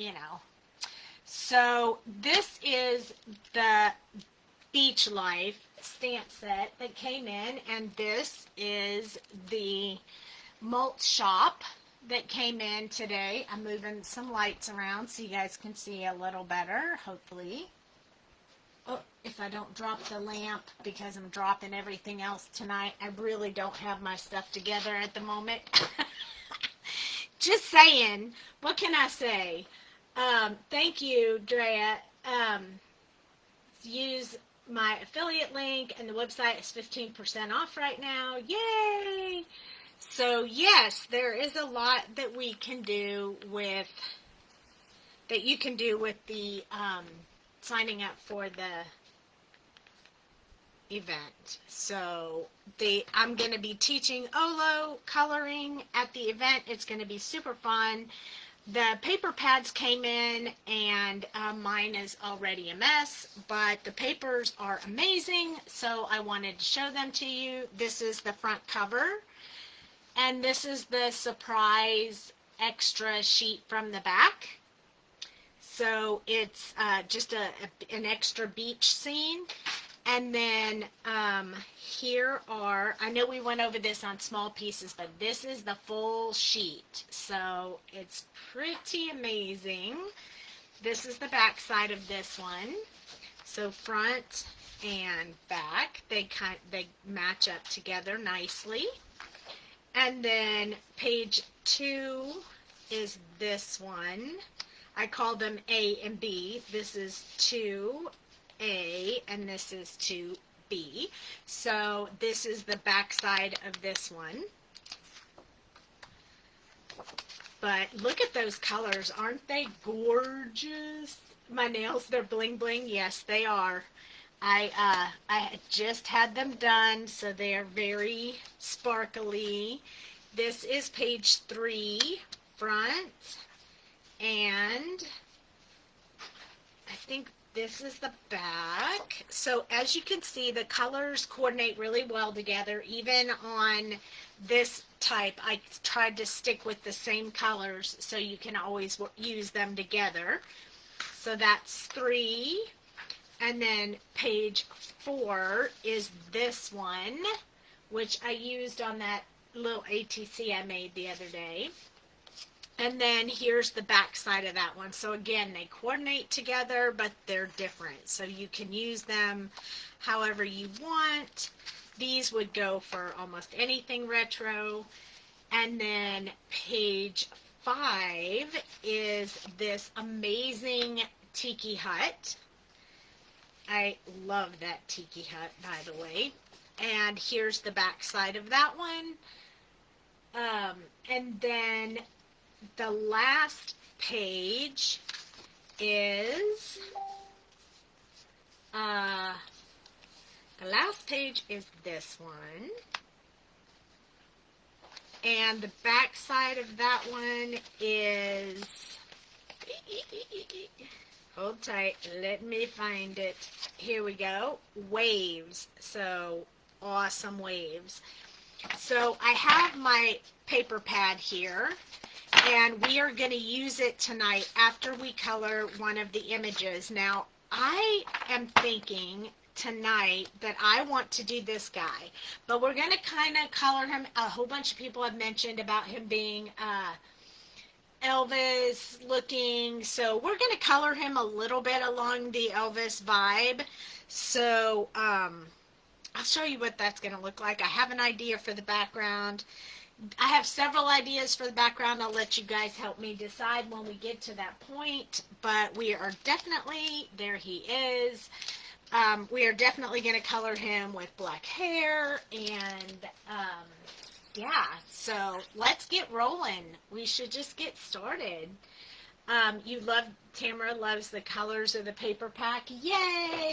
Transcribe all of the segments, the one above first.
you know. So this is the Beach Life stamp set that came in, and this is the malt shop that came in today. I'm moving some lights around so you guys can see a little better, hopefully. Oh, if I don't drop the lamp because I'm dropping everything else tonight. I really don't have my stuff together at the moment. Just saying. What can I say? Thank you, Drea. Use my affiliate link, and the website is 15% off right now. Yay! So, yes, there is a lot that we can do with, that you can do with the signing up for the event. So I'm going to be teaching Olo coloring at the event. It's going to be super fun. The paper pads came in, and mine is already a mess, but the papers are amazing, so I wanted to show them to you. This is the front cover, and this is the surprise extra sheet from the back. So it's just an extra beach scene. And then here are, I know we went over this on small pieces, but this is the full sheet. So it's pretty amazing. This is the back side of this one. So front and back, they match up together nicely. And then page 2 is this one. I call them A and B. This is 2A and this is 2B. So this is the back side of this one. But look at those colors. Aren't they gorgeous? My nails, they're bling bling. Yes, they are. I just had them done, so they are very sparkly. This is page 3, front, and I think this is the back. So as you can see, the colors coordinate really well together. Even on this type, I tried to stick with the same colors so you can always use them together. So that's 3. And then page 4 is this one, which I used on that little ATC I made the other day. And then here's the back side of that one. So again, they coordinate together, but they're different. So you can use them however you want. These would go for almost anything retro. And then page 5 is this amazing tiki hut. I love that tiki hut, by the way. And here's the back side of that one. And then the last page is this one. And the back side of that one is, hold tight, let me find it. Here we go. Waves. So awesome waves. So I have my paper pad here, and we are going to use it tonight after we color one of the images. Now, I am thinking tonight that I want to do this guy, but we're going to kind of color him. A whole bunch of people have mentioned about him being Elvis looking, so we're going to color him a little bit along the Elvis vibe. So I'll show you what that's going to look like. I have an idea for the background. I have several ideas for the background. I'll let you guys help me decide when we get to that point, but we are definitely, there he is. We are definitely going to color him with black hair, and yeah, so let's get rolling. We should just get started. Tamara loves the colors of the paper pack. Yay!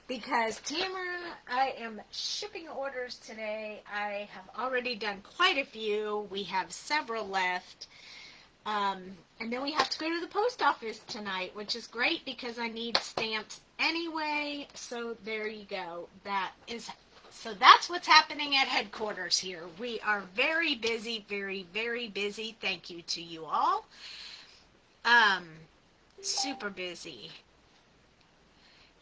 Because Tamara, I am shipping orders today. I have already done quite a few. We have several left. And then we have to go to the post office tonight, which is great because I need stamps anyway. So there you go. So that's what's happening at headquarters here. We are very busy, very, very busy. Thank you to you all. Super busy.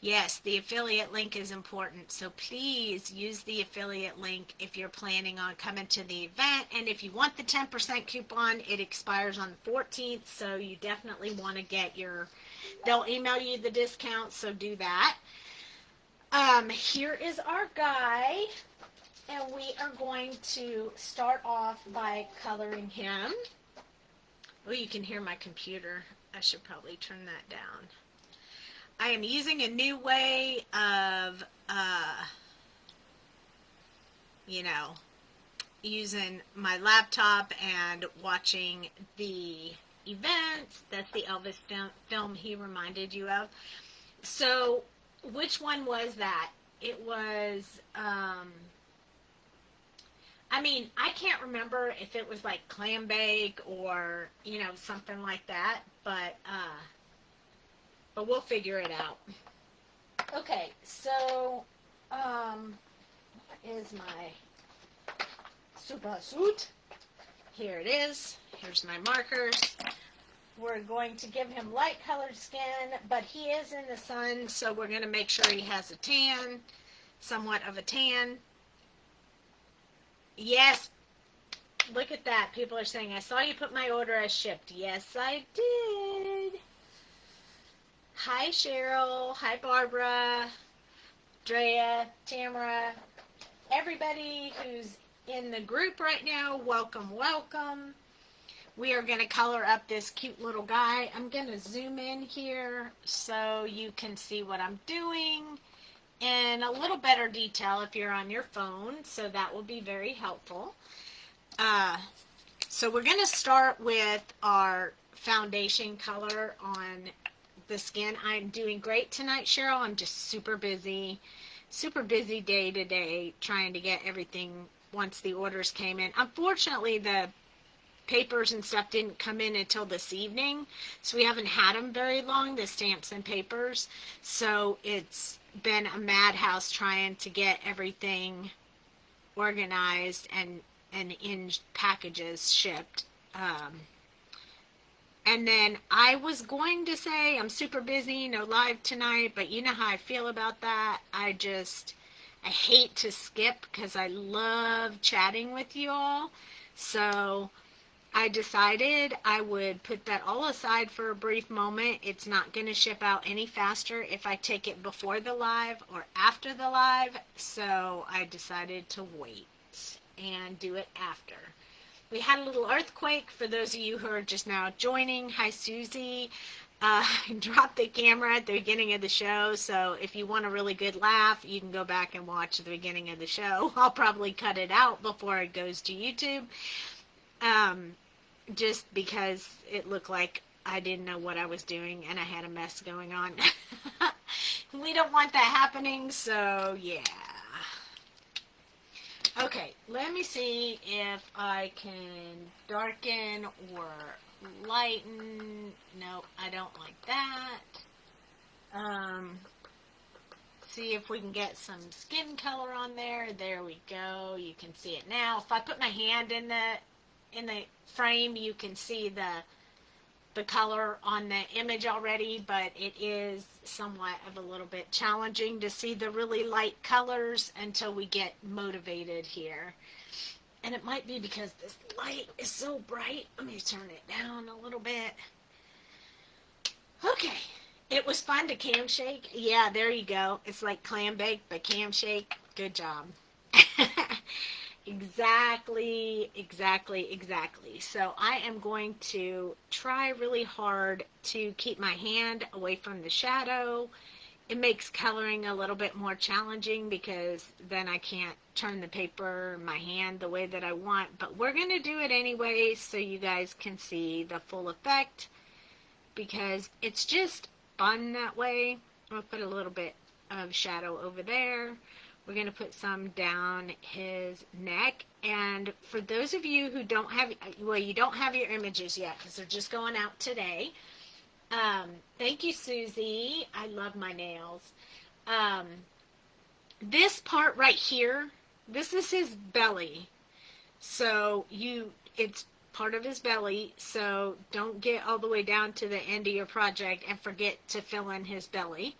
Yes, the affiliate link is important. So please use the affiliate link if you're planning on coming to the event. And if you want the 10% coupon, it expires on the 14th. So you definitely want to get your, they'll email you the discount. So do that. Here is our guy. And we are going to start off by coloring him. Oh, you can hear my computer. I should probably turn that down. I am using a new way of, using my laptop and watching the events. That's the Elvis film he reminded you of. So, which one was that? It was, I can't remember if it was like clam bake or, something like that, but we'll figure it out. Okay, so, what is my super suit? Here it is. Here's my markers. We're going to give him light colored skin, but he is in the sun, so we're going to make sure he has a tan, somewhat of a tan. Yes, look at that. People are saying, I saw you put my order as shipped. Yes, I did. Hi, Cheryl. Hi, Barbara. Drea, Tamara. Everybody who's in the group right now, welcome, welcome. We are going to color up this cute little guy. I'm going to zoom in here so you can see what I'm doing in a little better detail if you're on your phone, so that will be very helpful. So we're going to start with our foundation color on the skin. I'm doing great tonight, Cheryl. I'm just super busy day to day trying to get everything once the orders came in. Unfortunately, the papers and stuff didn't come in until this evening, so we haven't had them very long, the stamps and papers. So it's been a madhouse trying to get everything organized and in packages shipped. And then I was going to say I'm super busy, no live tonight, but you know how I feel about that. I hate to skip because I love chatting with you all. So I decided I would put that all aside for a brief moment. It's not going to ship out any faster if I take it before the live or after the live. So I decided to wait and do it after. We had a little earthquake for those of you who are just now joining. Hi, Susie. I dropped the camera at the beginning of the show, so if you want a really good laugh, you can go back and watch the beginning of the show. I'll probably cut it out before it goes to YouTube, just because it looked like I didn't know what I was doing and I had a mess going on. We don't want that happening, so yeah. Okay, let me see if I can darken or lighten. No, I don't like that. See if we can get some skin color on there. There we go. You can see it now. If I put my hand in the frame, you can see the color on the image already, but it is somewhat of a little bit challenging to see the really light colors until we get motivated here. And it might be because this light is so bright. Let me turn it down a little bit. Okay. It was fun to cam shake. Yeah, there you go. It's like clam bake, but cam shake. Good job. Exactly. So I am going to try really hard to keep my hand away from the shadow. It makes coloring a little bit more challenging because then I can't turn the paper, my hand, the way that I want. But we're going to do it anyway so you guys can see the full effect because it's just fun that way. I'm going to put a little bit of shadow over there. We're going to put some down his neck. And for those of you who don't have, well, you don't have your images yet because they're just going out today. Thank you, Susie. I love my nails. This part right here, this is his belly. So it's part of his belly, so don't get all the way down to the end of your project and forget to fill in his belly.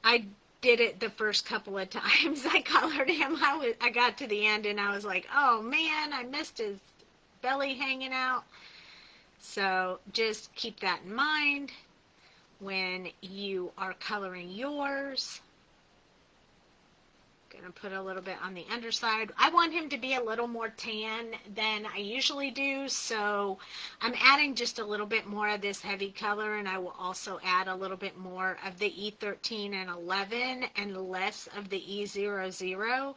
I did it the first couple of times I colored him. I got to the end and I was like, oh man, I missed his belly hanging out. So just keep that in mind when you are coloring yours. Gonna put a little bit on the underside. I want him to be a little more tan than I usually do, so I'm adding just a little bit more of this heavy color, and I will also add a little bit more of the E13 and 11 and less of the E00,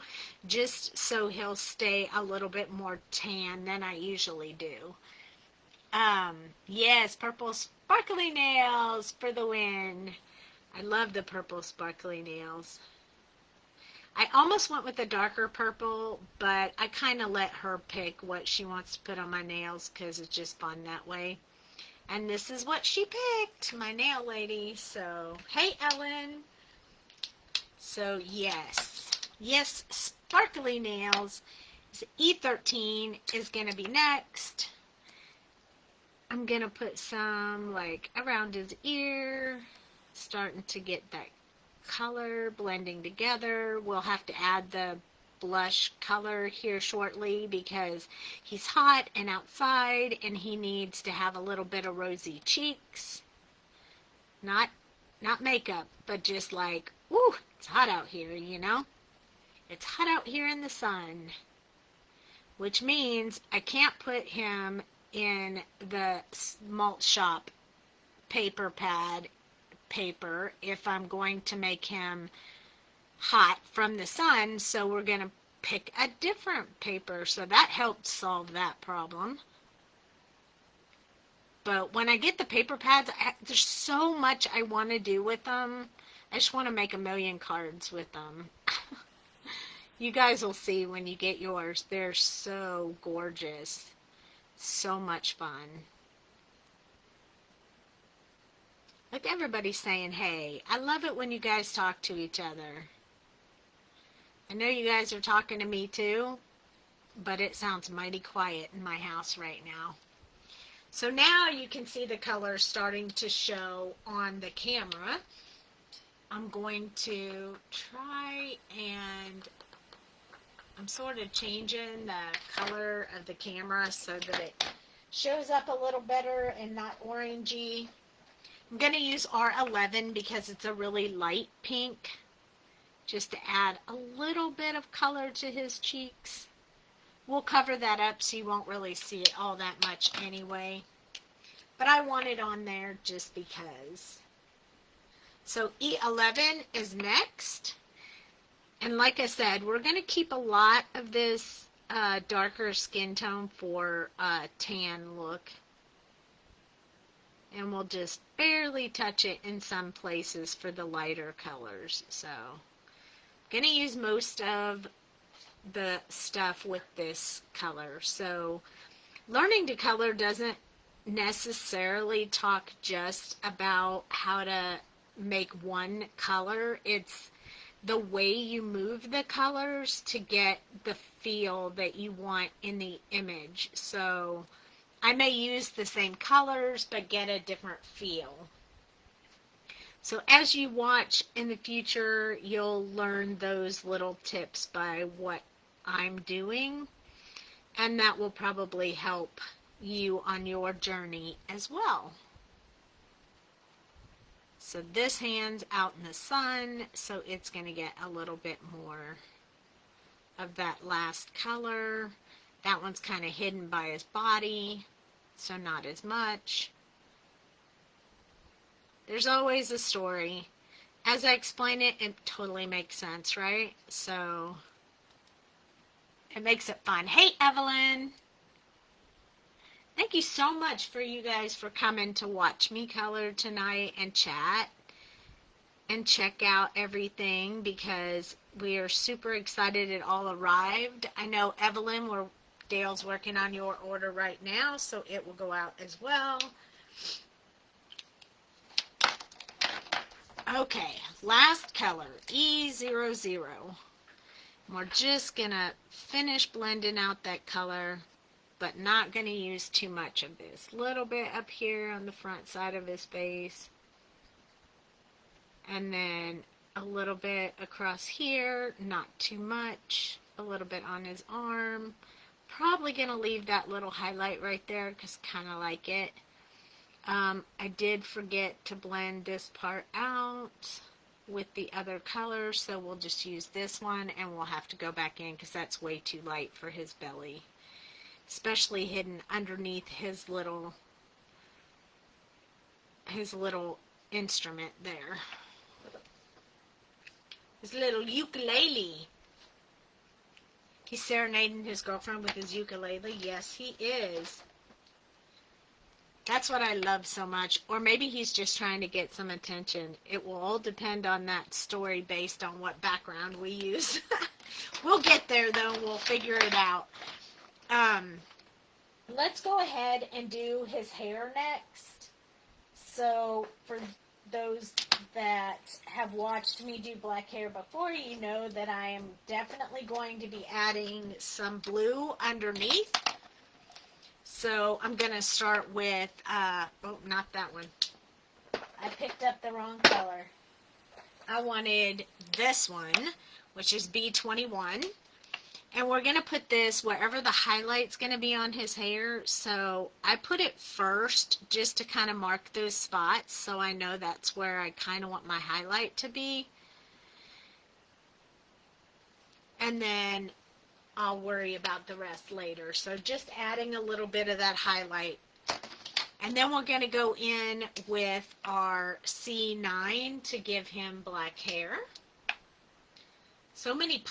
just so he'll stay a little bit more tan than I usually do. Yes, purple sparkly nails for the win. I love the purple sparkly nails. I almost went with a darker purple, but I kind of let her pick what she wants to put on my nails because it's just fun that way. And this is what she picked, my nail lady. So, hey, Ellen. So, yes, sparkly nails. So E13 is going to be next. I'm going to put some, like, around his ear, starting to get that color blending together. We'll have to add the blush color here shortly because he's hot and outside and he needs to have a little bit of rosy cheeks. Not makeup, but just like, woo, it's hot out here, you know? It's hot out here in the sun. Which means I can't put him in the malt shop paper pad paper if I'm going to make him hot from the sun, so we're going to pick a different paper. So that helped solve that problem. But when I get the paper pads, there's so much I want to do with them. I just want to make a million cards with them. You guys will see when you get yours. They're so gorgeous. So much fun. Like everybody's saying, hey, I love it when you guys talk to each other. I know you guys are talking to me too, but it sounds mighty quiet in my house right now. So now you can see the colors starting to show on the camera. I'm going to try and I'm sort of changing the color of the camera so that it shows up a little better and not orangey. I'm going to use R11 because it's a really light pink, just to add a little bit of color to his cheeks. We'll cover that up so you won't really see it all that much anyway. But I want it on there just because. So E11 is next. And like I said, we're going to keep a lot of this darker skin tone for a tan look. And we'll just barely touch it in some places for the lighter colors. So, I'm going to use most of the stuff with this color. So, learning to color doesn't necessarily talk just about how to make one color. It's the way you move the colors to get the feel that you want in the image. So, I may use the same colors, but get a different feel. So as you watch in the future, you'll learn those little tips by what I'm doing, and that will probably help you on your journey as well. So this hand's out in the sun, so it's going to get a little bit more of that last color. That one's kind of hidden by his body, so not as much. There's always a story. As I explain it, it totally makes sense, right? So it makes it fun. Hey, Evelyn. Thank you so much for you guys for coming to watch me color tonight and chat and check out everything because we are super excited it all arrived. I know, Evelyn, Dale's working on your order right now, so it will go out as well. Okay, last color, E00. We're just going to finish blending out that color. but not going to use too much of this. A little bit up here on the front side of his face. And then a little bit across here, not too much. A little bit on his arm. Probably going to leave that little highlight right there because kind of like it. I did forget to blend this part out with the other color, so we'll just use this one, and we'll have to go back in because that's way too light for his belly, especially hidden underneath his little instrument there, his little ukulele. He's serenading his girlfriend with his ukulele. Yes, he is. That's what I love so much. Or maybe he's just trying to get some attention. It will all depend on that story based on what background we use. We'll get there, though. We'll figure it out. Let's go ahead and do his hair next. So, for those that have watched me do black hair before, you know that I am definitely going to be adding some blue underneath. So I'm going to start with, oh, not that one. I picked up the wrong color. I wanted this one, which is B21. And we're going to put this wherever the highlight's going to be on his hair. So I put it first just to kind of mark those spots so I know that's where I kind of want my highlight to be. And then I'll worry about the rest later. So just adding a little bit of that highlight. And then we're going to go in with our C9 to give him black hair. So many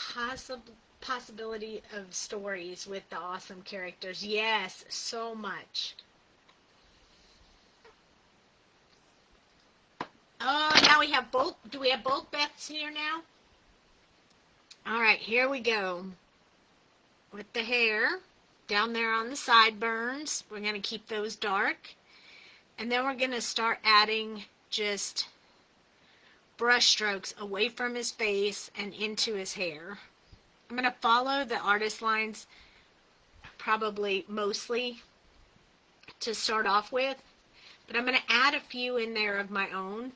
possibility of stories with the awesome characters. Yes, so much. Oh, now we have both. Do we have both Beths here now? All right, here we go. With the hair down there on the sideburns, we're going to keep those dark. And then we're going to start adding just brush strokes away from his face and into his hair. I'm going to follow the artist lines probably mostly to start off with, but I'm going to add a few in there of my own.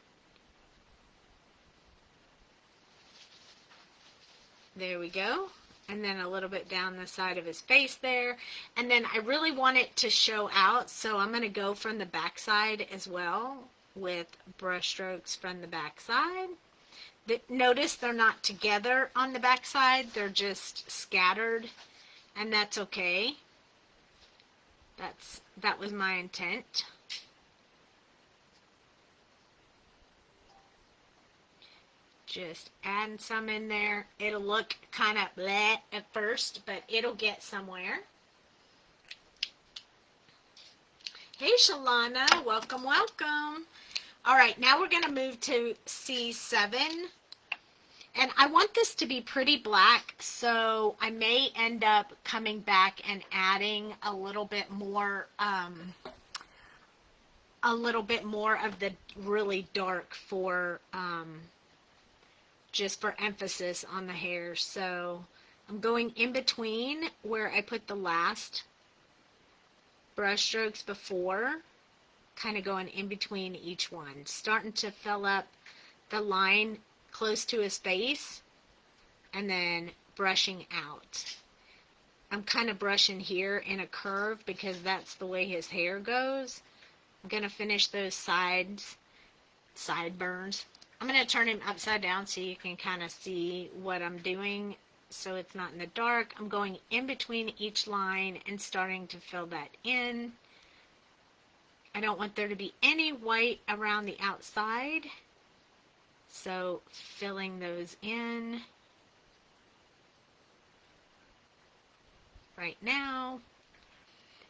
There we go. And then a little bit down the side of his face there. And then I really want it to show out, so I'm going to go from the back side as well with brush strokes from the back side. Notice they're not together on the back side, they're just scattered, and that's okay. That was my intent. Just adding some in there. It'll look kind of bleh at first, but it'll get somewhere. Hey, Shalana. Welcome, welcome. All right, now we're going to move to C7. And I want this to be pretty black, so I may end up coming back and adding a little bit more of the really dark for just for emphasis on the hair. So I'm going in between where I put the last brush strokes before, kind of going in between each one, starting to fill up the line close to his face and then brushing out. I'm kind of brushing here in a curve because that's the way his hair goes. I'm going to finish those sideburns. I'm going to turn him upside down so you can kind of see what I'm doing so it's not in the dark. I'm going in between each line and starting to fill that in. I don't want there to be any white around the outside, so filling those in right now.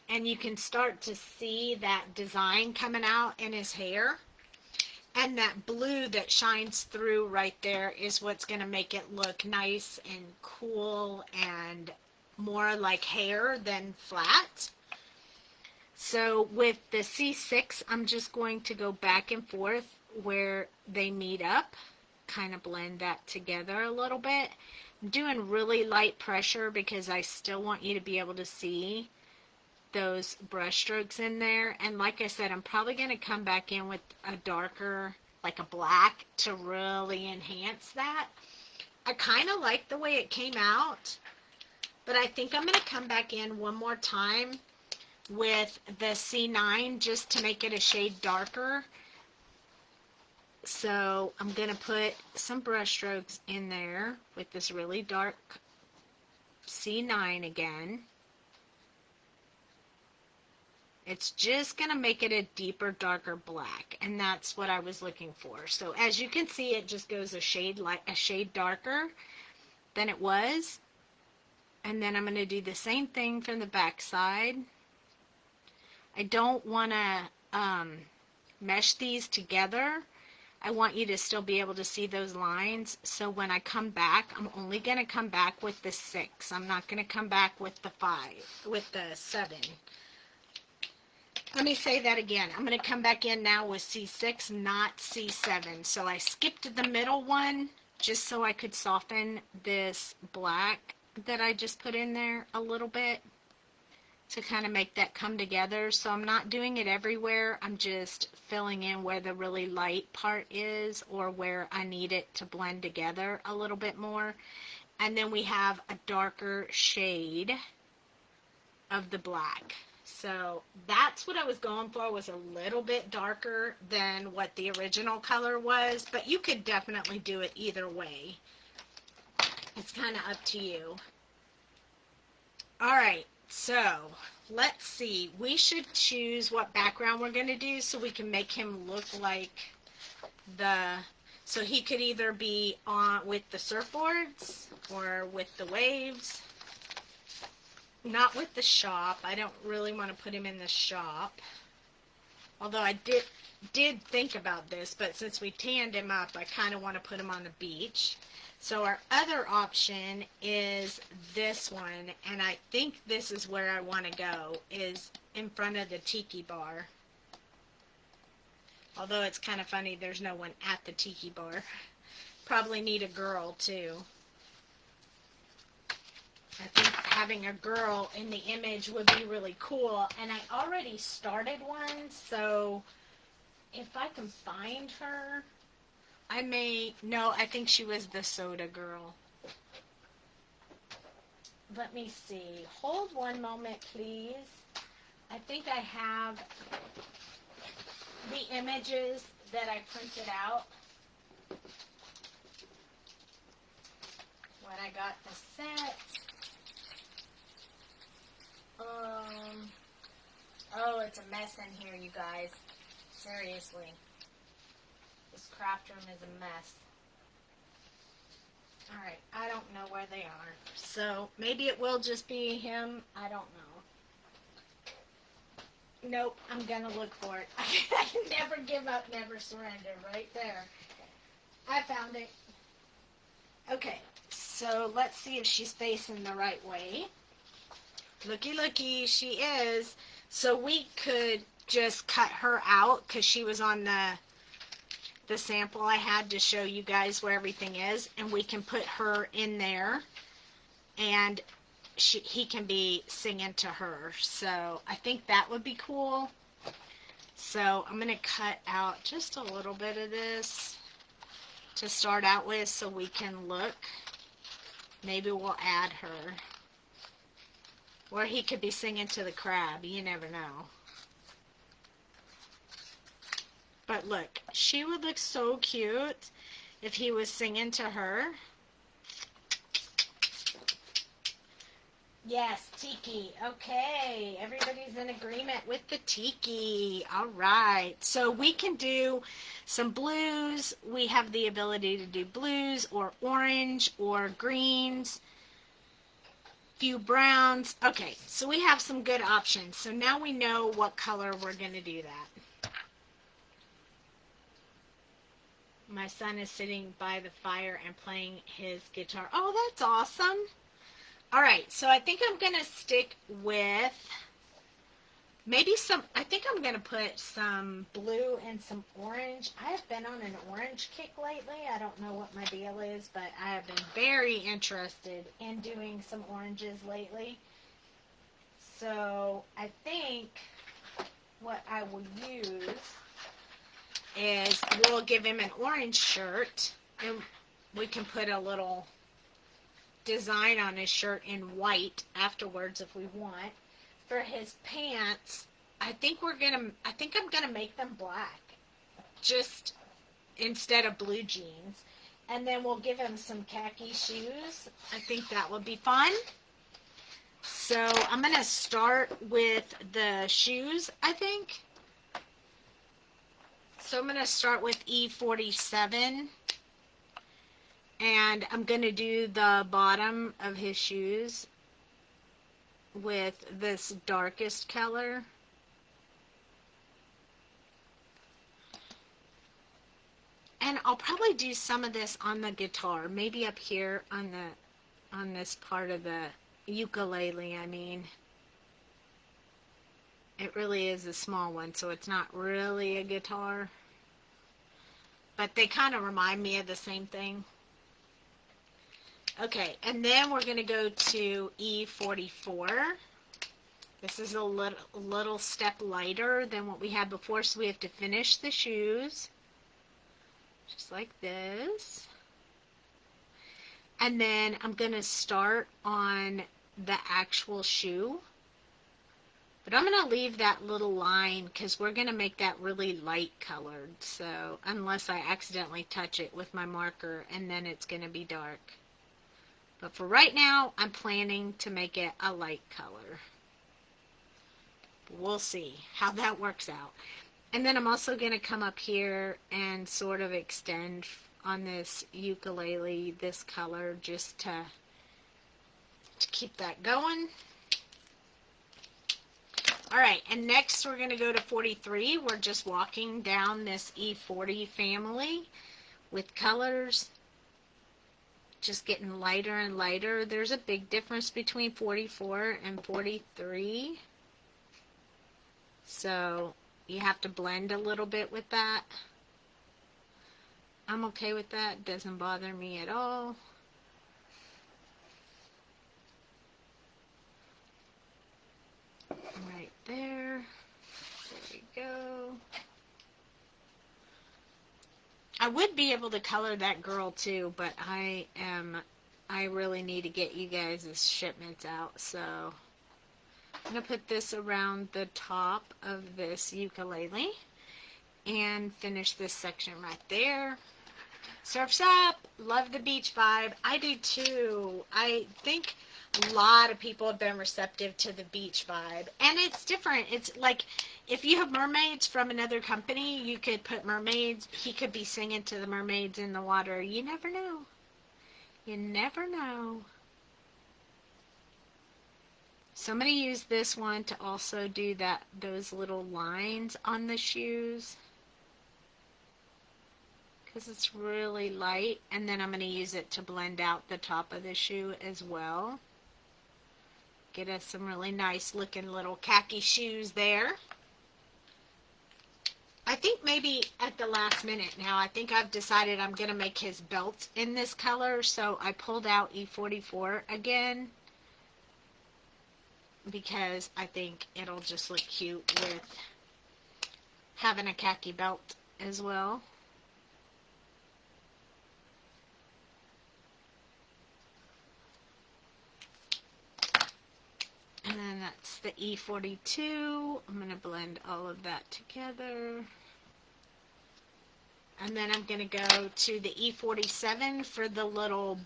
And you can start to see that design coming out in his hair. And that blue that shines through right there is what's going to make it look nice and cool and more like hair than flat. So with the C6, I'm just going to go back and forth where they meet up, kind of blend that together a little bit. I'm doing really light pressure because I still want you to be able to see those brush strokes in there. And like I said, I'm probably going to come back in with a darker, like a black, to really enhance that. I kind of like the way it came out, but I think I'm going to come back in one more time with the C9 just to make it a shade darker. So I'm going to put some brush strokes in there with this really dark C9 again. It's just going to make it a deeper, darker black, and that's what I was looking for. So as you can see, it just goes a shade darker than it was. And then I'm going to do the same thing from the back side. I don't want to mesh these together. I want you to still be able to see those lines. So when I come back, I'm only going to come back with the 6. I'm not going to come back with the 5, with the 7. Let me say that again. I'm going to come back in now with C6, not C7. So I skipped the middle one just so I could soften this black that I just put in there a little bit to kind of make that come together. So I'm not doing it everywhere. I'm just filling in where the really light part is or where I need it to blend together a little bit more. And then we have a darker shade of the black. So that's what I was going for, was a little bit darker than what the original color was, but you could definitely do it either way. It's kind of up to you. All right, so let's see. We should choose what background we're going to do so we can make him look like so he could either be on with the surfboards or with the waves. Not with the shop. I don't really want to put him in the shop. Although I did think about this, but since we tanned him up, I kind of want to put him on the beach. So our other option is this one, and I think this is where I want to go, is in front of the tiki bar. Although it's kind of funny, there's no one at the tiki bar. Probably need a girl too. I think having a girl in the image would be really cool. And I already started one, so if I can find her, I think she was the soda girl. Let me see. Hold one moment, please. I think I have the images that I printed out when I got the set. Oh, it's a mess in here, you guys. Seriously. This craft room is a mess. Alright, I don't know where they are. So, maybe it will just be him. I don't know. Nope, I'm gonna look for it. I never give up, never surrender. Right there. I found it. Okay, so let's see if she's facing the right way. Looky, looky, she is. So we could just cut her out because she was on the sample I had to show you guys where everything is, and we can put her in there, and he can be singing to her. So I think that would be cool. So I'm going to cut out just a little bit of this to start out with so we can look. Maybe we'll add her. Or he could be singing to the crab. You never know. But look, she would look so cute if he was singing to her. Yes, tiki. Okay, everybody's in agreement with the tiki. All right. So we can do some blues. We have the ability to do blues or orange or greens. Few browns. Okay, so we have some good options. So now we know what color we're going to do that. My son is sitting by the fire and playing his guitar. Oh, that's awesome. All right, so I think I'm going to stick with maybe I think I'm going to put some blue and some orange. I have been on an orange kick lately. I don't know what my deal is, but I have been very interested in doing some oranges lately. So I think what I will use is we'll give him an orange shirt, and we can put a little design on his shirt in white afterwards if we want. For his pants, I think I'm gonna make them black, just instead of blue jeans. And then we'll give him some khaki shoes. I think that would be fun. So I'm gonna start with the shoes, I think. So I'm gonna start with E47. And I'm going to do the bottom of his shoes with this darkest color. And I'll probably do some of this on the guitar, maybe up here on this part of the ukulele, I mean. It really is a small one, so it's not really a guitar. But they kind of remind me of the same thing. Okay, and then we're going to go to E44. This is a little step lighter than what we had before, so we have to finish the shoes. Just like this. And then I'm going to start on the actual shoe. But I'm going to leave that little line because we're going to make that really light colored. So, unless I accidentally touch it with my marker, and then it's going to be dark. But for right now, I'm planning to make it a light color. We'll see how that works out. And then I'm also going to come up here and sort of extend on this ukulele this color just to keep that going. Alright, and next we're going to go to 43. We're just walking down this E40 family with colors. Just getting lighter and lighter. There's a big difference between 44 and 43. So you have to blend a little bit with that. I'm okay with that. Doesn't bother me at all. Right there. There we go. I would be able to color that girl too, but I really need to get you guys' shipments out, so I'm going to put this around the top of this ukulele and finish this section right there. Surf's up. Love the beach vibe. I do too. I think a lot of people have been receptive to the beach vibe, and it's different. It's like if you have mermaids from another company, you could put mermaids. He could be singing to the mermaids in the water. You never know. You never know. Somebody used this one to also do those little lines on the shoes, because it's really light, and then I'm going to use it to blend out the top of the shoe as well. Get us some really nice looking little khaki shoes there. I think maybe at the last minute now, I think I've decided I'm going to make his belt in this color, so I pulled out E44 again because I think it'll just look cute with having a khaki belt as well. And then that's the E42. I'm going to blend all of that together. And then I'm going to go to the E47 for the little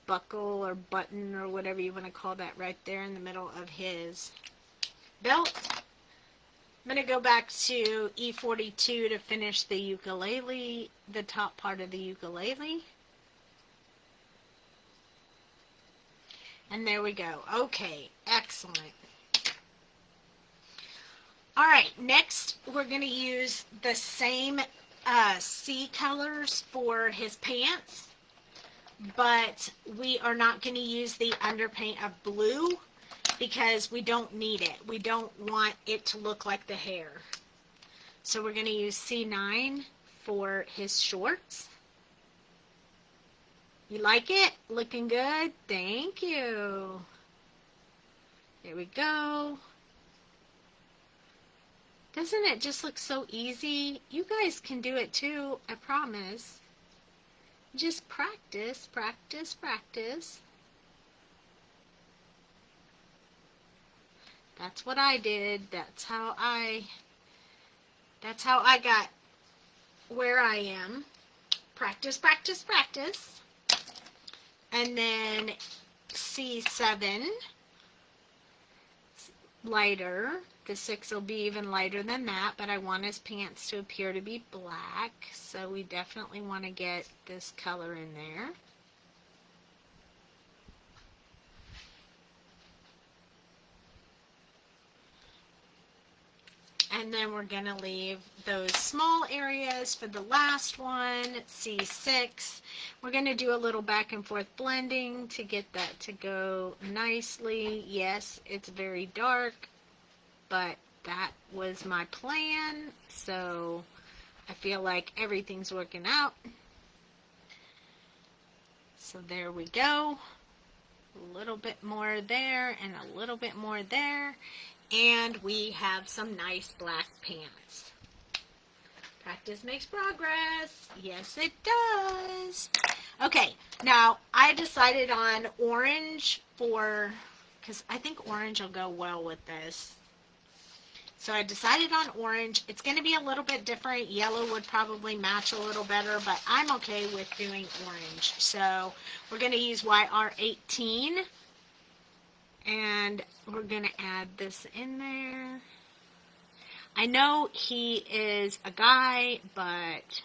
buckle or button or whatever you want to call that right there in the middle of his belt. I'm going to go back to E42 to finish the ukulele, the top part of the ukulele. And there we go. Okay, excellent. All right, next we're going to use the same C colors for his pants, but we are not going to use the underpaint of blue because we don't need it. We don't want it to look like the hair. So we're going to use C9 for his shorts. You like it? Looking good? Thank you. There we go. Doesn't it just look so easy? You guys can do it too, I promise. Just practice, practice, practice. That's what I did. That's how I got where I am. Practice, practice, practice. And then C7, lighter. The 6 will be even lighter than that, but I want his pants to appear to be black, so we definitely want to get this color in there. And then we're going to leave those small areas for the last one, C6. We're going to do a little back and forth blending to get that to go nicely. Yes, it's very dark, but that was my plan, so I feel like everything's working out. So there we go. A little bit more there and a little bit more there. And we have some nice black pants. Practice makes progress. Yes, it does. Okay, now I decided on orange because I think orange will go well with this. So I decided on orange. It's going to be a little bit different. Yellow would probably match a little better, but I'm okay with doing orange. So we're going to use YR18. And we're going to add this in there. I know he is a guy, but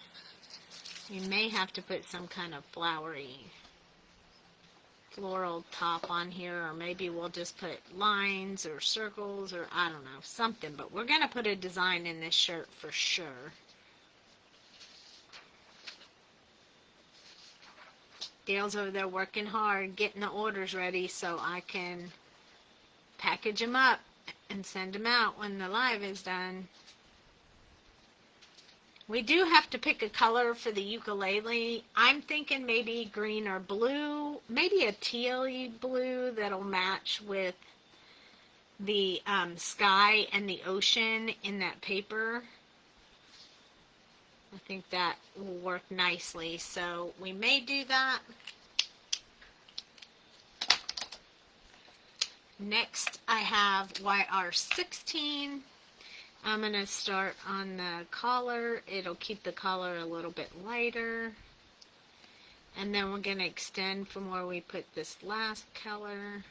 we may have to put some kind of flowery floral top on here, or maybe we'll just put lines or circles or I don't know, something. But we're going to put a design in this shirt for sure. Dale's over there working hard, getting the orders ready so I can package them up and send them out when the live is done. We do have to pick a color for the ukulele. I'm thinking maybe green or blue, maybe a teal blue that'll match with the sky and the ocean in that paper. I think that will work nicely, so we may do that. Next, I have YR16. I'm going to start on the collar. It'll keep the collar a little bit lighter. And then we're going to extend from where we put this last color.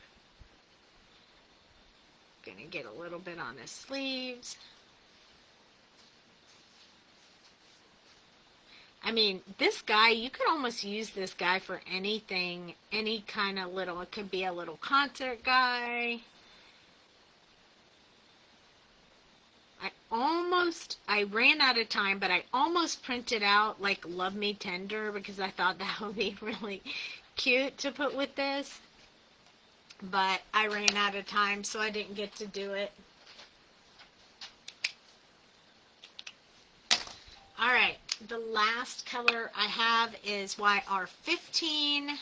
Going to get a little bit on the sleeves. I mean, this guy, you could almost use this guy for anything, any kind of little, it could be a little concert guy. I ran out of time, but I almost printed out like Love Me Tender because I thought that would be really cute to put with this. But I ran out of time, so I didn't get to do it. All right. The last color I have is YR15.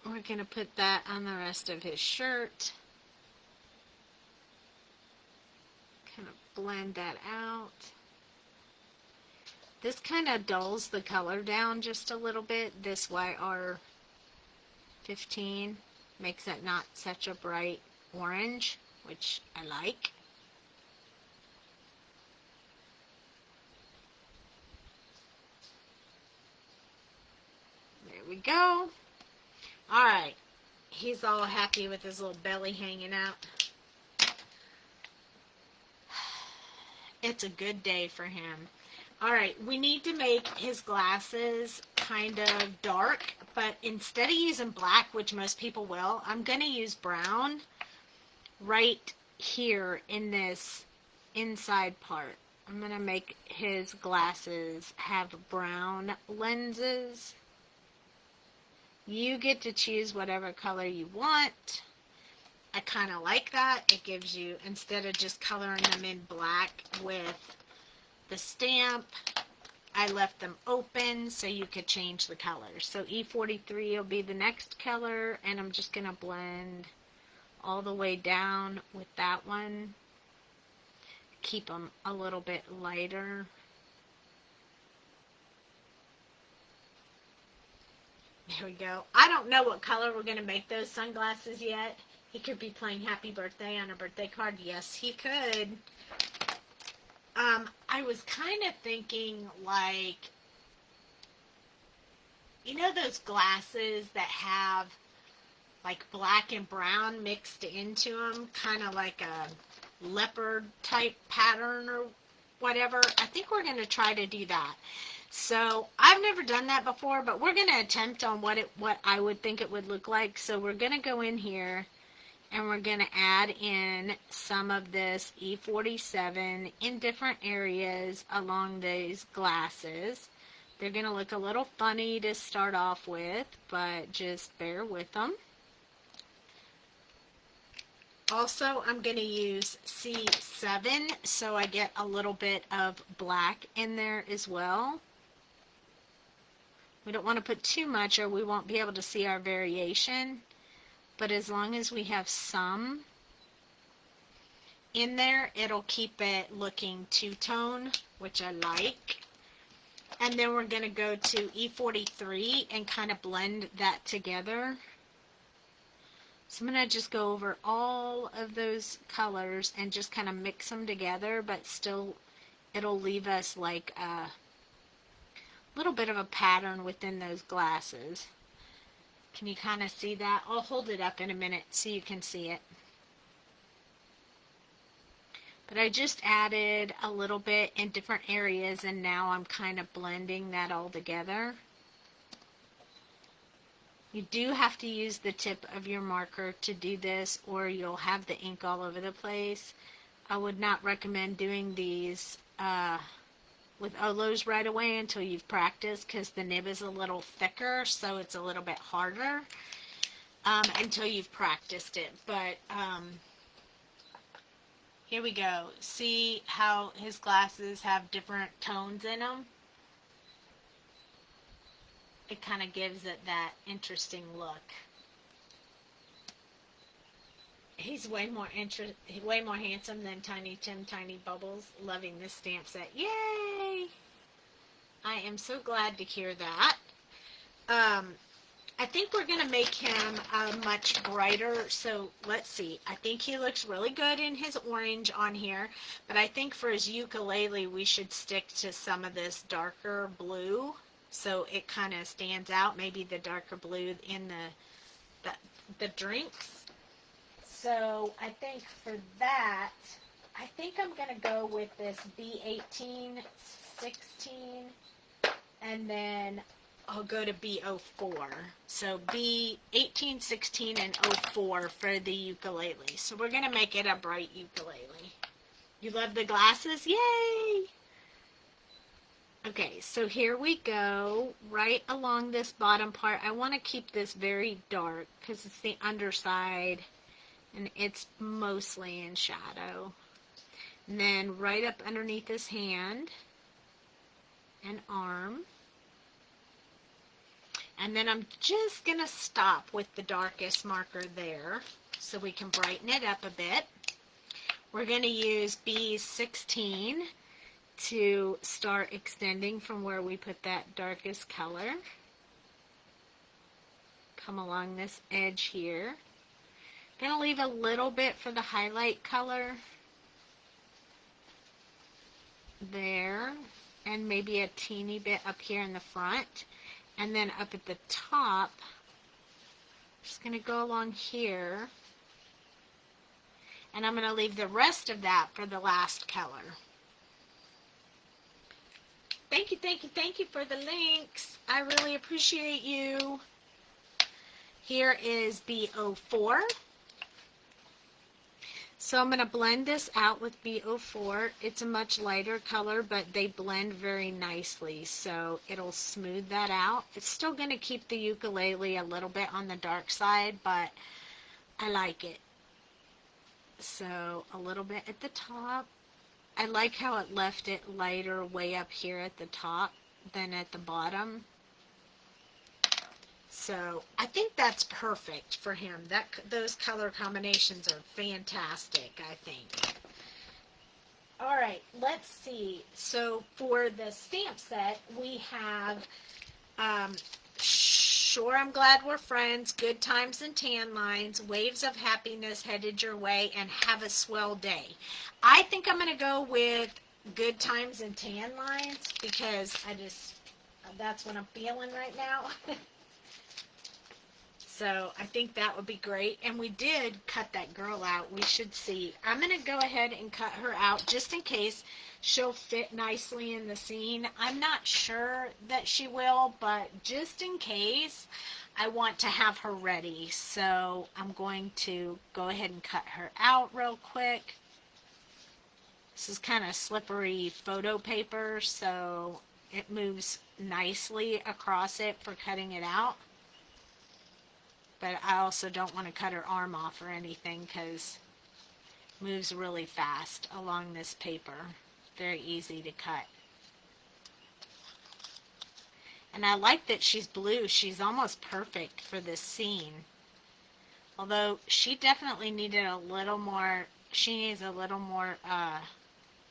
We're going to put that on the rest of his shirt. Kind of blend that out. This kind of dulls the color down just a little bit. This YR15 makes it not such a bright orange, which I like. There we go. Alright. He's all happy with his little belly hanging out. It's a good day for him. Alright, we need to make his glasses kind of dark, but instead of using black, which most people will, I'm going to use brown right here in this inside part. I'm going to make his glasses have brown lenses. You get to choose whatever color you want. I kind of like that. It gives you, instead of just coloring them in black with the stamp, I left them open so you could change the color. So E43 will be the next color, and I'm just going to blend all the way down with that one. Keep them a little bit lighter. There we go. I don't know what color we're going to make those sunglasses yet. He could be playing happy birthday on a birthday card. Yes, he could. I was kind of thinking like, you know those glasses that have like black and brown mixed into them, kind of like a leopard type pattern or whatever. I think we're going to try to do that. So I've never done that before, but we're going to attempt on what I would think it would look like. So we're going to go in here and we're going to add in some of this E47 in different areas along these glasses. They're going to look a little funny to start off with, but just bear with them. Also, I'm going to use C7 so I get a little bit of black in there as well. We don't want to put too much or we won't be able to see our variation. But as long as we have some in there, it'll keep it looking two-tone, which I like. And then we're going to go to E43 and kind of blend that together. So I'm going to just go over all of those colors and just kind of mix them together, but still it'll leave us like a little bit of a pattern within those glasses. Can you kind of see that? I'll hold it up in a minute so you can see it. But I just added a little bit in different areas and now I'm kind of blending that all together. You do have to use the tip of your marker to do this or you'll have the ink all over the place. I would not recommend doing these with Olos right away until you've practiced because the nib is a little thicker, so it's a little bit harder until you've practiced it. But here we go. See how his glasses have different tones in them? It kind of gives it that interesting look. He's way more handsome than Tiny Tim Tiny Bubbles. Loving this stamp set. Yay! I am so glad to hear that. I think we're going to make him much brighter. So let's see. I think he looks really good in his orange on here. But I think for his ukulele, we should stick to some of this darker blue. So it kind of stands out. Maybe the darker blue in the drinks. So I think for that, I think I'm going to go with this B18, 16, and then I'll go to B04. So B18, 16, and 04 for the ukulele. So we're going to make it a bright ukulele. You love the glasses? Yay! Okay, so here we go. Right along this bottom part, I want to keep this very dark because it's the underside. And it's mostly in shadow. And then right up underneath his hand and arm. And then I'm just going to stop with the darkest marker there so we can brighten it up a bit. We're going to use B16 to start extending from where we put that darkest color. Come along this edge here. I'm going to leave a little bit for the highlight color there, and maybe a teeny bit up here in the front, and then up at the top, just going to go along here, and I'm going to leave the rest of that for the last color. Thank you, thank you, thank you for the links. I really appreciate you. Here is B04. So I'm going to blend this out with B04. It's a much lighter color, but they blend very nicely, so it'll smooth that out. It's still going to keep the ukulele a little bit on the dark side, but I like it. So a little bit at the top. I like how it left it lighter way up here at the top than at the bottom. So I think that's perfect for him. Those color combinations are fantastic, I think. All right, let's see. So for the stamp set, we have Sure I'm Glad We're Friends, Good Times and Tan Lines, Waves of Happiness Headed Your Way, and Have a Swell Day. I think I'm going to go with Good Times and Tan Lines because that's what I'm feeling right now. So I think that would be great. And we did cut that girl out. We should see. I'm going to go ahead and cut her out just in case she'll fit nicely in the scene. I'm not sure that she will, but just in case, I want to have her ready. So I'm going to go ahead and cut her out real quick. This is kind of slippery photo paper, so it moves nicely across it for cutting it out. But I also don't want to cut her arm off or anything because it moves really fast along this paper. Very easy to cut. And I like that she's blue. She's almost perfect for this scene. Although she definitely needed a little more, she needs a little more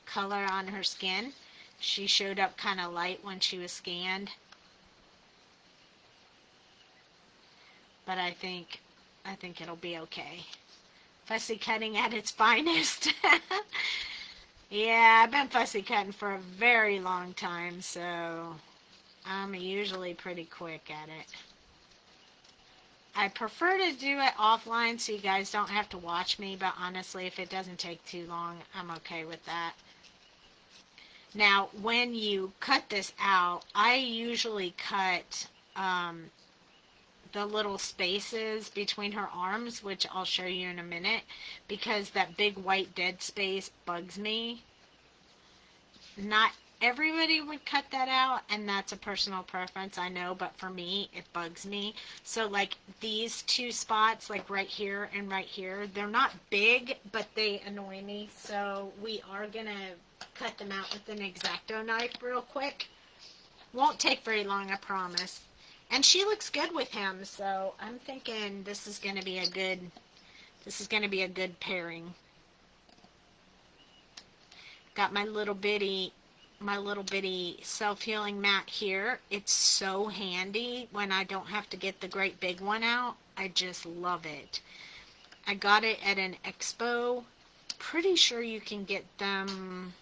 color on her skin. She showed up kind of light when she was scanned. But I think it'll be okay. Fussy cutting at its finest. Yeah, I've been fussy cutting for a very long time, so I'm usually pretty quick at it. I prefer to do it offline so you guys don't have to watch me, but honestly, if it doesn't take too long, I'm okay with that. Now, when you cut this out, I usually cut the little spaces between her arms, which I'll show you in a minute, because that big white dead space bugs me. Not everybody would cut that out, and that's a personal preference, I know, but for me, it bugs me. So like these two spots, like right here and right here, they're not big, but they annoy me. So we are gonna cut them out with an X-Acto knife real quick. Won't take very long, I promise. And she looks good with him, so I'm thinking this is going to be a good pairing. Got my little bitty self-healing mat here. It's so handy when I don't have to get the great big one out. I just love it. I got it at an expo. Pretty sure you can get them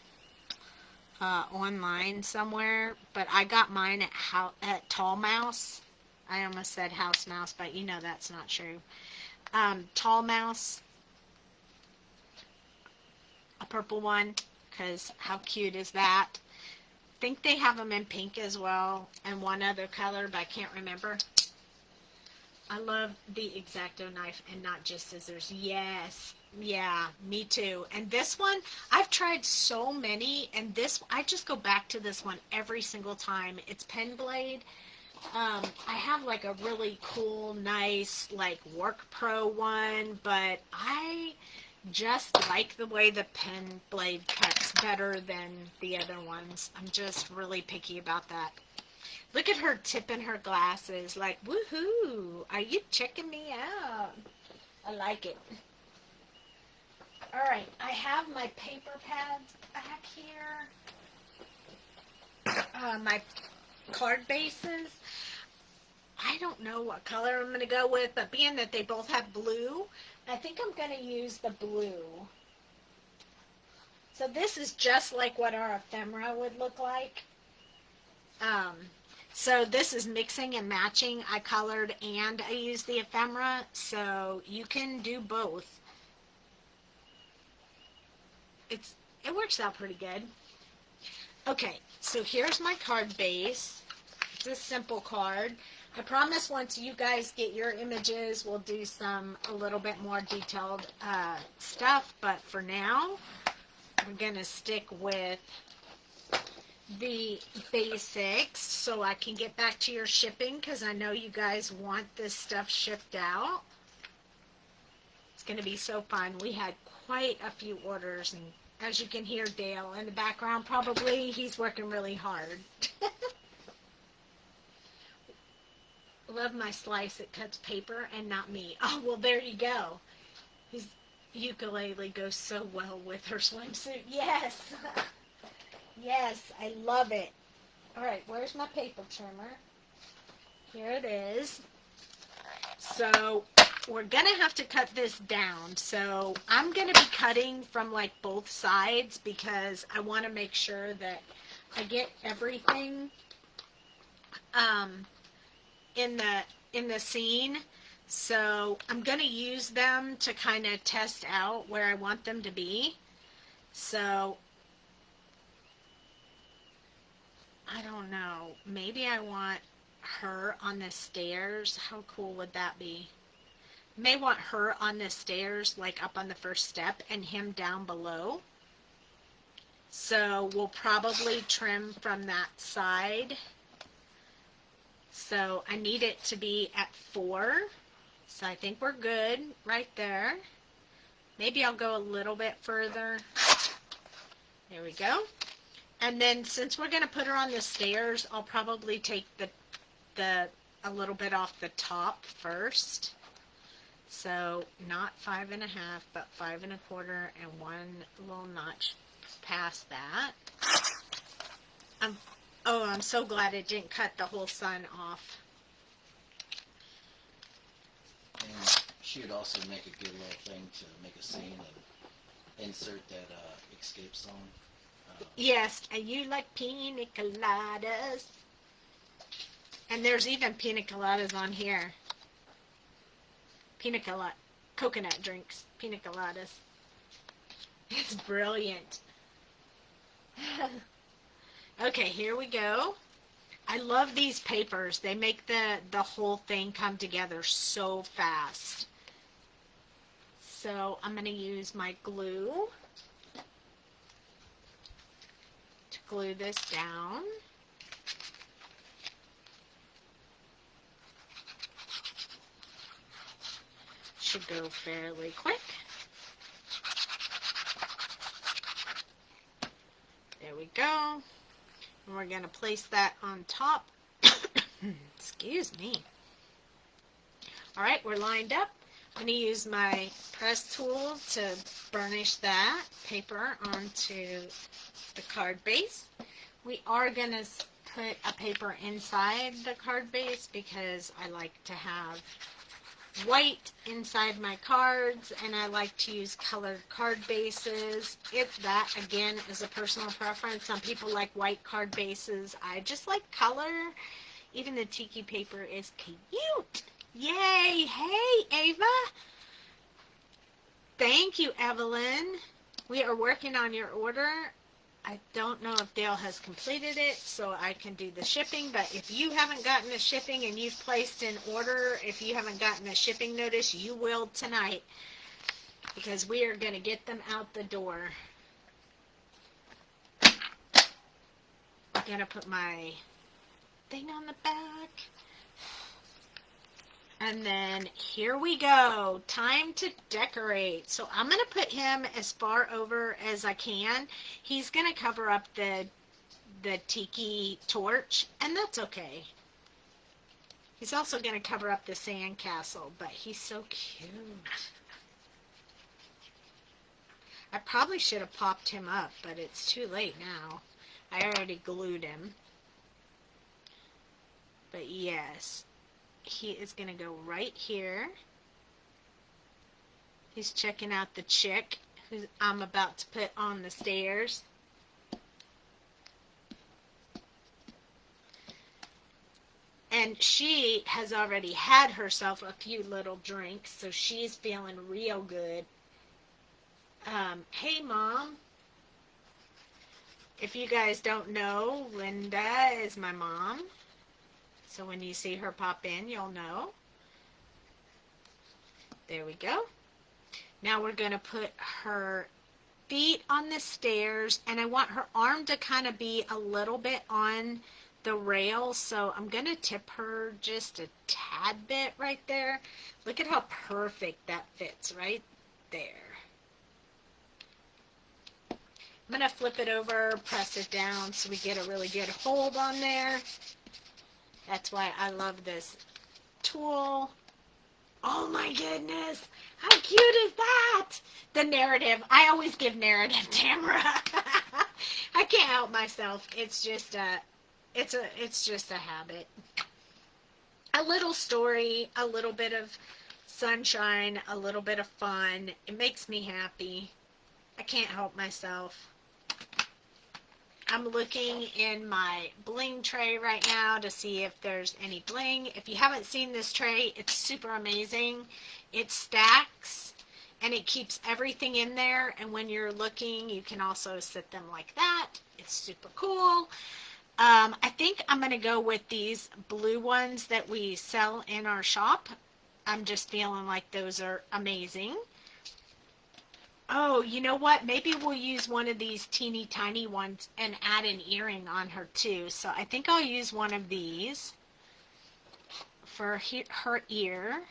online somewhere, but I got mine at Tall Mouse. I almost said House Mouse, but you know that's not true. Tall Mouse, a purple one, because how cute is that? I think they have them in pink as well, and one other color, but I can't remember. I love the X-Acto knife and not just scissors. Yes. Yeah, me too. And this one, I've tried so many, and I just go back to this one every single time. It's pen blade. I have like a really cool, nice, like Work Pro one, but I just like the way the pen blade cuts better than the other ones. I'm just really picky about that. Look at her tipping her glasses like, woohoo, are you checking me out? I like it. All right, I have my paper pads back here. My card bases. I don't know what color I'm going to go with, but being that they both have blue, I think I'm going to use the blue. So this is just like what our ephemera would look like. So this is mixing and matching. I colored and I used the ephemera, so you can do both. It works out pretty good. Okay, so here's my card base. It's a simple card. I promise once you guys get your images, we'll do a little bit more detailed stuff, but for now, we're going to stick with the basics so I can get back to your shipping, because I know you guys want this stuff shipped out. It's going to be so fun. We had quite a few orders, and as you can hear Dale in the background, probably he's working really hard. love my slice. It cuts paper and not me. Oh, well, there you go. His ukulele goes so well with her swimsuit. Yes. Yes, I love it. All right, where's my paper trimmer? Here it is. So we're going to have to cut this down. So I'm going to be cutting from like both sides because I want to make sure that I get everything in the scene. So I'm going to use them to kind of test out where I want them to be. So I don't know. Maybe I want her on the stairs. How cool would that be? May want her on the stairs, like up on the first step, and him down below. So we'll probably trim from that side. So I need it to be at 4. So I think we're good right there. Maybe I'll go a little bit further. There we go. And then since we're going to put her on the stairs, I'll probably take a little bit off the top first. So not 5.5, but 5 1/4, and 1 little notch past that. I'm so glad it didn't cut the whole sun off. And she would also make a good little thing to make a scene and insert that escape song. Yes, and you like pina coladas. And there's even pina coladas on here. Coconut drinks, pina coladas. It's brilliant. Okay, here we go. I love these papers. They make the whole thing come together so fast. So I'm going to use my glue to glue this down. Should go fairly quick. There we go. And we're going to place that on top. Excuse me. All right, we're lined up. I'm going to use my press tool to burnish that paper onto the card base. We are going to put a paper inside the card base because I like to have white inside my cards, and I like to use colored card bases. If that, again, is a personal preference. Some people like white card bases. I just like color. Even the tiki paper is cute. Yay! Hey, Ava! Thank you, Evelyn. We are working on your order. I don't know if Dale has completed it, so I can do the shipping, but if you haven't gotten the shipping and you've placed an order, if you haven't gotten a shipping notice, you will tonight, because we are going to get them out the door. I'm going to put my thing on the back. And then here we go. Time to decorate. So I'm going to put him as far over as I can. He's going to cover up the tiki torch, and that's okay. He's also going to cover up the sandcastle, but he's so cute. I probably should have popped him up, but it's too late now. I already glued him. But yes. He is going to go right here. He's checking out the chick who I'm about to put on the stairs. And she has already had herself a few little drinks, so she's feeling real good. Hey, Mom. If you guys don't know, Linda is my mom. So when you see her pop in, you'll know. There we go. Now we're going to put her feet on the stairs, and I want her arm to kind of be a little bit on the rail, so I'm going to tip her just a tad bit right there. Look at how perfect that fits right there. I'm going to flip it over, press it down so we get a really good hold on there. That's why I love this tool. Oh my goodness. How cute is that? The narrative. I always give narrative, Tamara. I can't help myself. It's just a habit. A little story, a little bit of sunshine, a little bit of fun. It makes me happy. I can't help myself. I'm looking in my bling tray right now to see if there's any bling. If you haven't seen this tray, it's super amazing. It stacks and it keeps everything in there. And when you're looking, you can also sit them like that. It's super cool. I think I'm going to go with these blue ones that we sell in our shop. I'm just feeling like those are amazing. Oh, you know what? Maybe we'll use one of these teeny tiny ones and add an earring on her too. So I think I'll use one of these for her ear.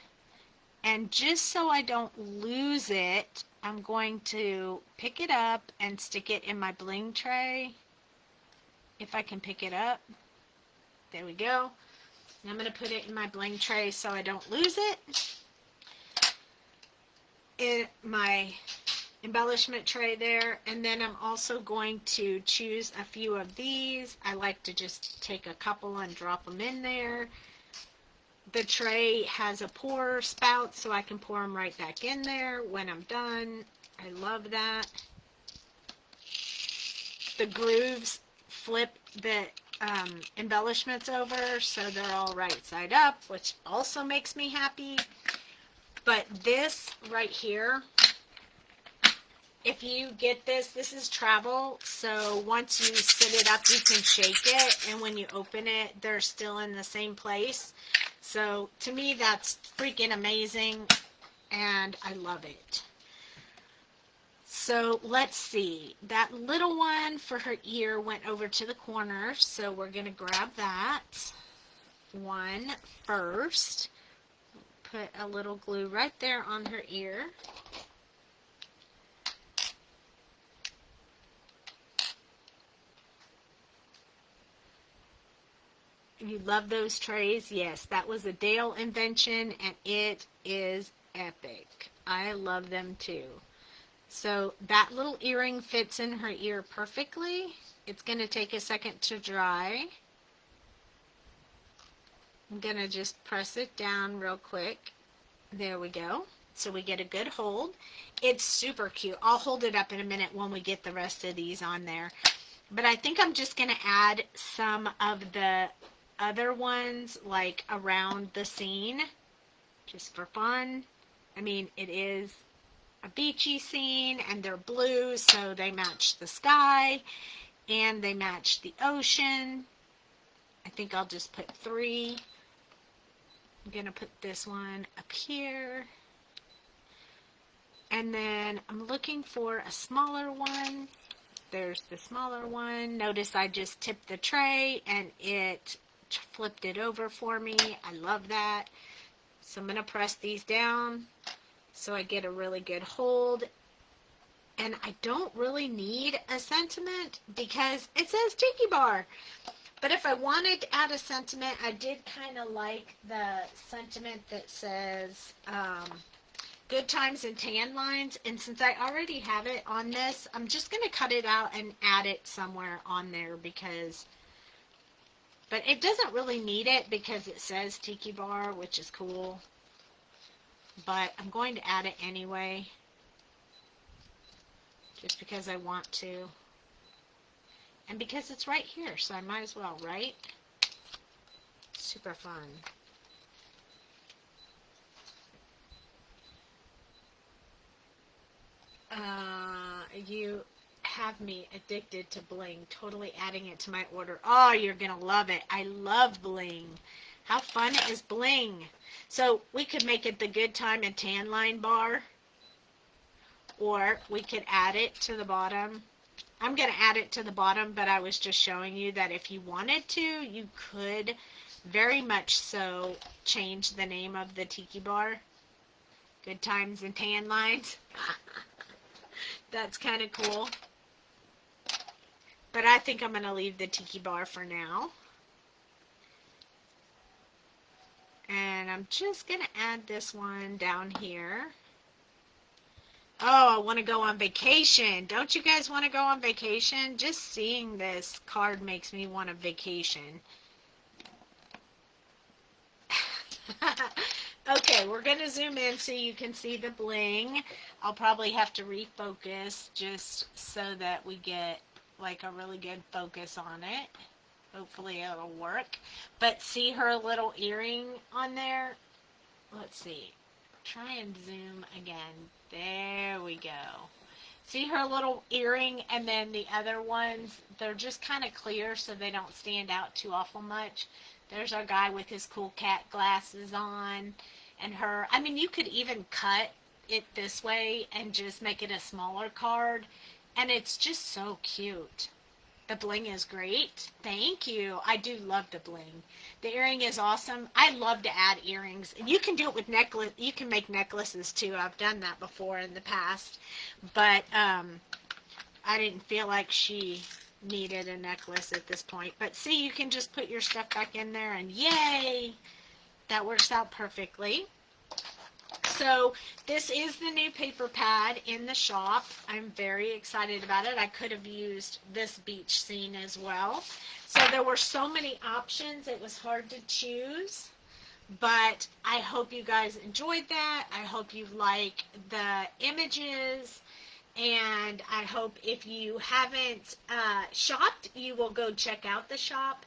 And just so I don't lose it, I'm going to pick it up and stick it in my bling tray. If I can pick it up. There we go. And I'm going to put it in my bling tray so I don't lose it. In my embellishment tray there, and then I'm also going to choose a few of these. I like to just take a couple and drop them in there. The tray has a pour spout so I can pour them right back in there when I'm done. I love that. The grooves flip the embellishments over so they're all right side up, which also makes me happy. But this right here, if you get this is travel, so once you sit it up, you can shake it, and when you open it, they're still in the same place. So to me, that's freaking amazing, and I love it. So let's see. That little one for her ear went over to the corner, so we're going to grab that one first. Put a little glue right there on her ear. You love those trays? Yes, that was a Dale invention, and it is epic. I love them too. So that little earring fits in her ear perfectly. It's going to take a second to dry. I'm going to just press it down real quick. There we go. So we get a good hold. It's super cute. I'll hold it up in a minute when we get the rest of these on there. But I think I'm just going to add some of the other ones like around the scene just for fun. I mean, it is a beachy scene and they're blue, so they match the sky and they match the ocean. I think I'll just put 3. I'm going to put this one up here. And then I'm looking for a smaller one. There's the smaller one. Notice I just tipped the tray and it flipped it over for me. I love that. So I'm going to press these down so I get a really good hold. And I don't really need a sentiment because it says Tiki Bar. But if I wanted to add a sentiment, I did kind of like the sentiment that says good times and tan lines. And since I already have it on this, I'm just going to cut it out and add it somewhere on there because... But it doesn't really need it because it says Tiki Bar, which is cool. But I'm going to add it anyway. Just because I want to. And because it's right here, so I might as well, right? Super fun. You have me addicted to bling. Totally adding it to my order. Oh, you're going to love it. I love bling. How fun is bling? So we could make it the good time and tan line bar. Or we could add it to the bottom. I'm going to add it to the bottom, but I was just showing you that if you wanted to, you could very much so change the name of the Tiki Bar. Good times and tan lines. That's kind of cool. But I think I'm going to leave the Tiki Bar for now. And I'm just going to add this one down here. Oh, I want to go on vacation. Don't you guys want to go on vacation? Just seeing this card makes me want a vacation. Okay, we're going to zoom in so you can see the bling. I'll probably have to refocus just so that we get like a really good focus on it. Hopefully it'll work. But see her little earring on there? Let's see. Try and zoom again. There we go. See her little earring, and then the other ones, they're just kind of clear so they don't stand out too awful much. There's our guy with his cool cat glasses on, and her. I mean, you could even cut it this way and just make it a smaller card, and it's just so cute. The bling is great. Thank you. I do love the bling. The earring is awesome. I love to add earrings. And you can do it with necklace. You can make necklaces too. I've done that before in the past. But I didn't feel like she needed a necklace at this point. But see, you can just put your stuff back in there and yay! That works out perfectly. So this is the new paper pad in the shop. I'm very excited about it. I could have used this beach scene as well. So there were so many options, it was hard to choose. But I hope you guys enjoyed that. I hope you like the images. And I hope if you haven't shopped, you will go check out the shop.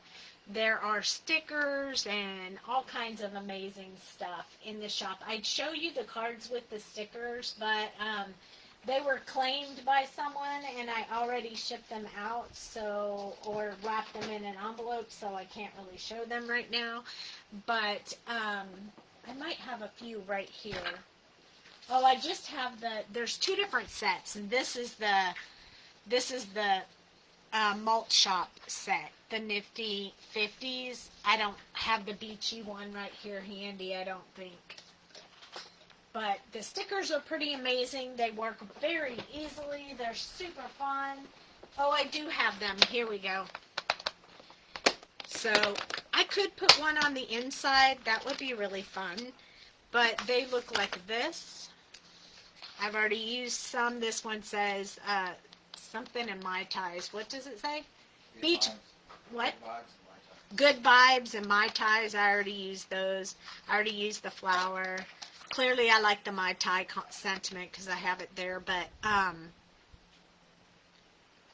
There are stickers and all kinds of amazing stuff in the shop. I'd show you the cards with the stickers, but they were claimed by someone and I already shipped them out, so, or wrapped them in an envelope, so I can't really show them right now. But I might have a few right here. Oh, I just have there's two different sets, and this is the malt shop set, the Nifty 50s. I don't have the beachy one right here handy, I don't think. But the stickers are pretty amazing. They work very easily. They're super fun. Oh, I do have them. Here we go. So I could put one on the inside. That would be really fun. But they look like this. I've already used some. This one says something in Mai Tais. What does it say? Beach. What? Good vibes and Mai Tais. I already used those. I already used the flower. Clearly, I like the Mai Tai sentiment because I have it there. But it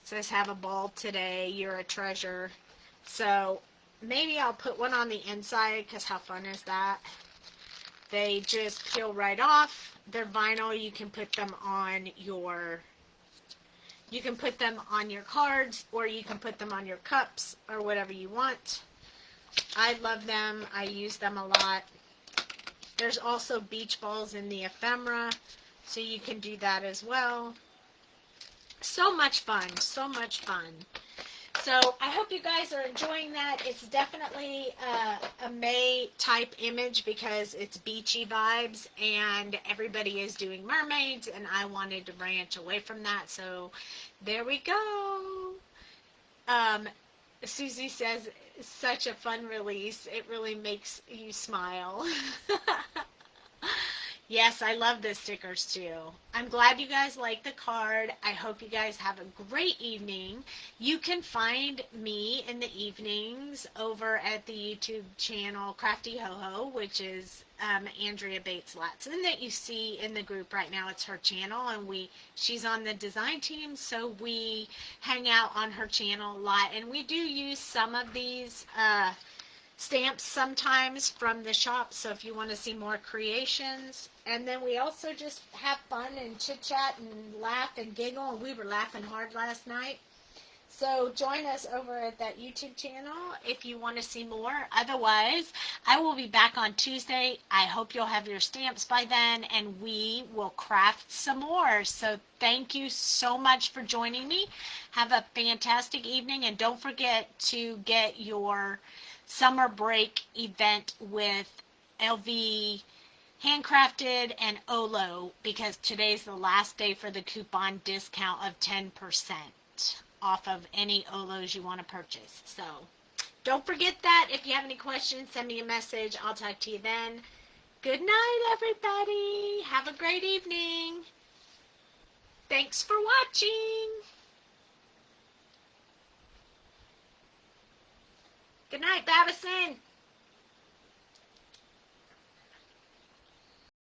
says, "Have a ball today. You're a treasure." So maybe I'll put one on the inside because how fun is that? They just peel right off. They're vinyl. You can put them on your cards, or you can put them on your cups, or whatever you want. I love them. I use them a lot. There's also beach balls in the ephemera, so you can do that as well. So much fun. So much fun. So I hope you guys are enjoying that. It's definitely a May type image because it's beachy vibes and everybody is doing mermaids, and I wanted to branch away from that. So there we go. Susie says, such a fun release. It really makes you smile. Yes, I love the stickers too. I'm glad you guys like the card. I hope you guys have a great evening. You can find me in the evenings over at the YouTube channel Crafty Ho Ho, which is Andrea Bates Latson that you see in the group right now. It's her channel, and she's on the design team, so we hang out on her channel a lot, and we do use some of these stamps sometimes from the shop, so if you want to see more creations. And then we also just have fun and chit chat and laugh and giggle, and we were laughing hard last night. So join us over at that YouTube channel if you want to see more. Otherwise, I will be back on Tuesday. I hope you'll have your stamps by then, and we will craft some more. So thank you so much for joining me. Have a fantastic evening, and don't forget to get your summer break event with LV Handcrafted and Olo, because today's the last day for the coupon discount of 10% off of any Olos you want to purchase. So Don't forget that. If you have any questions, send me a message. I'll talk to you then. Good night, everybody. Have a great evening. Thanks for watching. Good night, Babison.